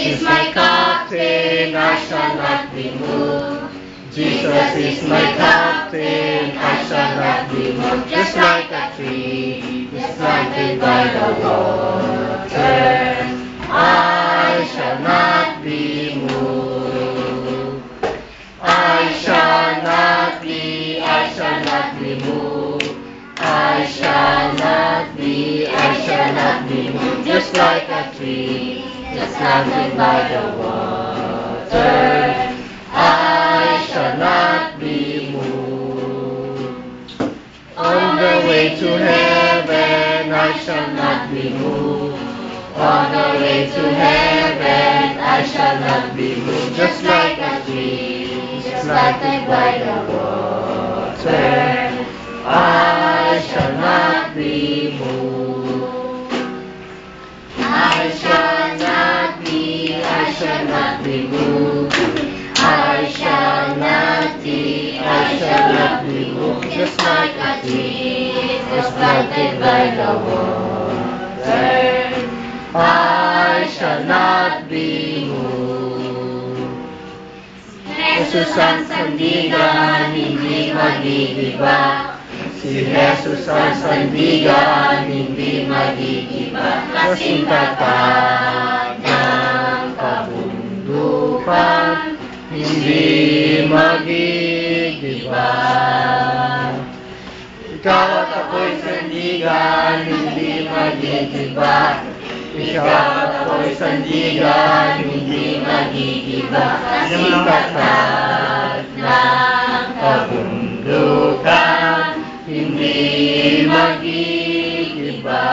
is my captain, I shall not be moved. Jesus is my captain, I shall not be moved. Just like a tree, just planted by the water, I shall not be moved. I shall not be moved. I shall not be moved. Just like a tree, just planted by the water, I shall not be moved. On the way to heaven, I shall not be moved. On the way to heaven, I shall not be moved. Just like a tree, just planted by the water, I shall not be moved. I shall not be moved. I shall not be moved. Just like a tree, just planted by the water, I shall not be moved. Jesus ang sandigan, hindi magigiba. Si Jesus ang sandigan, hindi magigiba. Kasing tatag ng kabundukan, hindi magigiba. Ikaw at ako'y sandigan, hindi magigiba. Ikaw at ako'y sandigan, hindi magigiba. Kasing tatag ng kabundukan, hindi magigiba.